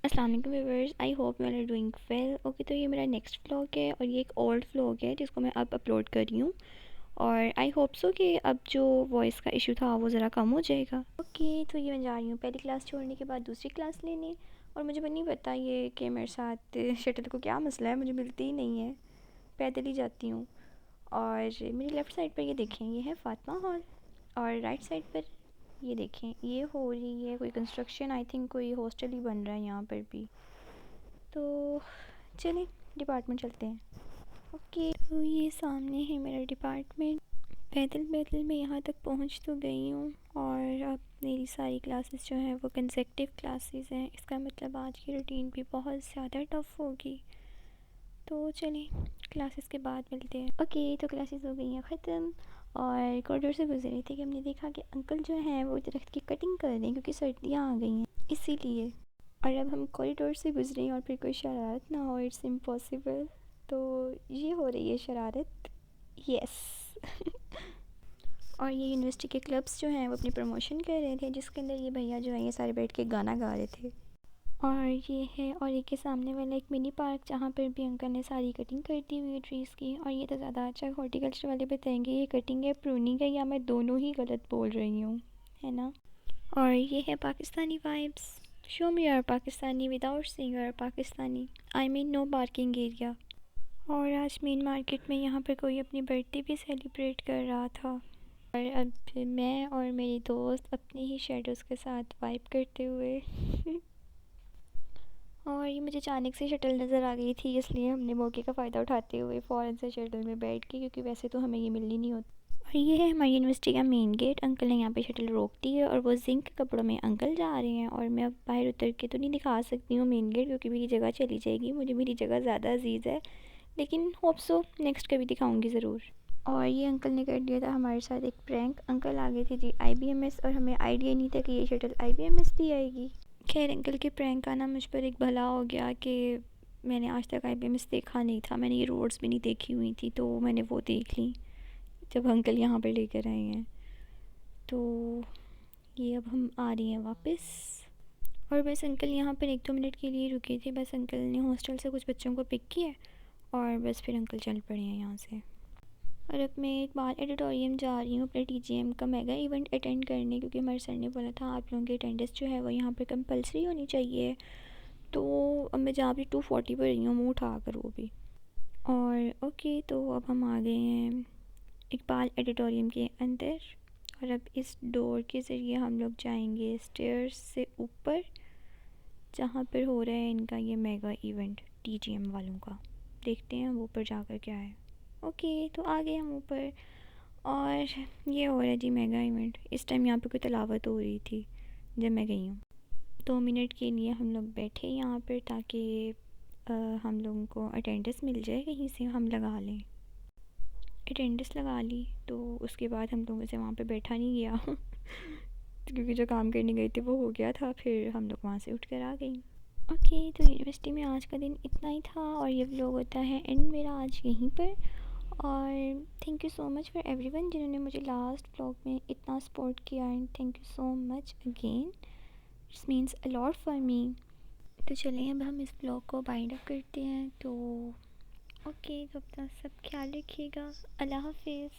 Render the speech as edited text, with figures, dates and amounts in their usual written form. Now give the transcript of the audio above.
अस्सलाम वालेकुम viewers, I hope you are doing well. Okay, तो ये मेरा नेक्स्ट व्लॉग है और ये एक ओल्ड व्लॉग है जिसको मैं अब अपलोड कर रही हूँ। और आई होप सो कि अब जो वॉइस का इशू था वो ज़रा कम हो जाएगा। ओके, तो ये मैं जा रही हूँ पहली क्लास छोड़ने के बाद दूसरी क्लास लेने। और मुझे नहीं पता ये कि मेरे साथ शटल को क्या मसला है, मुझे मिलती ही नहीं है, पैदल ही जाती हूँ। और मेरी लेफ़्ट साइड पर ये देखें, ये है फ़ातिमा हॉल। और राइट साइड पर ये देखें, ये हो रही है कोई कंस्ट्रक्शन, आई थिंक कोई हॉस्टल ही बन रहा है यहाँ पर भी। तो चलिए डिपार्टमेंट चलते हैं। ओके, तो ये सामने है मेरा डिपार्टमेंट। पैदल पैदल मैं यहाँ तक पहुँच तो गई हूँ। और अब मेरी सारी क्लासेस जो हैं वो कंसेक्टिव क्लासेस हैं, इसका मतलब आज की रूटीन भी बहुत ज़्यादा टफ़ होगी। तो चलिए क्लासेस के बाद मिलते हैं। ओके, तो क्लासेस हो गई हैं ख़त्म और कॉरिडोर से गुजर रही थी कि हमने देखा कि अंकल जो हैं वो दरख्त की कटिंग कर रहे हैं क्योंकि सर्दियाँ आ गई हैं इसीलिए। और अब हम कॉरिडोर से गुजरे और फिर कोई शरारत ना हो, इट्स इम्पॉसिबल। तो ये हो रही है शरारत, यस। और ये यूनिवर्सिटी के क्लब्स जो हैं वो अपनी प्रमोशन कर रहे थे, जिसके अंदर ये भैया जो हैं ये सारे बैठ के गाना गा रहे थे। और ये है और ये के सामने वाला एक मिनी पार्क जहाँ पर भी अंकल ने सारी कटिंग कर दी हुई है ट्रीज़ की। और ये तो ज़्यादा अच्छा हॉर्टिकल्चर वाले बताएंगे ये कटिंग है प्रूनिंग है या मैं दोनों ही गलत बोल रही हूँ, है ना। और ये है Pakistani vibes. Show me your Pakistani without saying your Pakistani, I mean no parking area. और आज मेन मार्केट में यहाँ पर कोई अपनी बर्थडे भी सेलिब्रेट कर रहा था। और अब मैं और मेरी दोस्त अपने ही शेडोज़ के साथ वाइब करते हुए और ये मुझे अचानक से शटल नज़र आ गई थी, इसलिए हमने मौके का फ़ायदा उठाते हुए फ़ौरन से शटल में बैठ के, क्योंकि वैसे तो हमें ये मिलनी नहीं होती। और ये है हमारी यूनिवर्सिटी का मेन गेट। अंकल ने यहाँ पे शटल रोक दी है और वो जिंक के कपड़ों में अंकल जा रहे हैं। और मैं अब बाहर उतर के तो नहीं दिखा सकती हूँ मेन गेट, क्योंकि मेरी जगह चली जाएगी, मुझे मेरी जगह ज़्यादा अजीज़ है। लेकिन होप सो नेक्स्ट कभी दिखाऊंगी ज़रूर। और ये अंकल ने कर दिया था हमारे साथ एक प्रैंक। अंकल आ गए थे जी IBMS और हमें आइडिया नहीं था कि ये शटल IBMS भी आएगी। खैर अंकल के प्रैंक का ना मुझ पर एक भला हो गया कि मैंने आज तक IBMS देखा नहीं था, मैंने ये रोड्स भी नहीं देखी हुई थी, तो मैंने वो देख ली जब अंकल यहाँ पर लेकर आए हैं। तो ये अब हम आ रही हैं वापस। और बस अंकल यहाँ पर 1-2 मिनट के लिए रुके थे, बस अंकल ने हॉस्टल से कुछ बच्चों को पिक किया और बस फिर अंकल चल पड़े हैं यहाँ से। और अब मैं एक बार एडिटोरियम जा रही हूँ अपने TGM का मेगा इवेंट अटेंड करने, क्योंकि हमारे सर ने बोला था आप लोगों की अटेंडेंस जो है वो यहाँ पर कंपलसरी होनी चाहिए। तो अब मैं जहाँ भी 240 पर रही हूँ मुँह उठा कर वो भी। और ओके, तो अब हम आ गए हैं इकबाल एडिटोरियम के अंदर। और अब इस डोर के ज़रिए हम लोग जाएंगे स्टेयर्स से ऊपर, जहाँ पर हो रहा है इनका ये मेगा इवेंट TGM वालों का। देखते हैं हम ऊपर जाकर क्या है। ओके, तो आ गए हम ऊपर और ये हो रहा है जी मेगा इवेंट। इस टाइम यहाँ पे कोई तलावत हो रही थी जब मैं गई हूँ। 2 मिनट के लिए हम लोग बैठे यहाँ पर ताकि हम लोगों को अटेंडेंस मिल जाए, कहीं से हम लगा लें। अटेंडेंस लगा ली तो उसके बाद हम लोगों से वहाँ पे बैठा नहीं गया क्योंकि जो काम करने गए थे वो हो गया था, फिर हम लोग वहाँ से उठ कर आ गई। ओके, तो यूनिवर्सिटी में आज का दिन इतना ही था और ये व्लॉग होता है एंड मेरा आज यहीं पर। और thank you so much for everyone जिन्होंने मुझे लास्ट व्लॉग में इतना सपोर्ट किया, and thank you so much again, it's means a lot for me. तो चलिए अब हम इस व्लॉग को बाइंड अप करते हैं। तो ओके, तो अपना सब ख्याल रखिएगा। अल्लाह हाफिज़।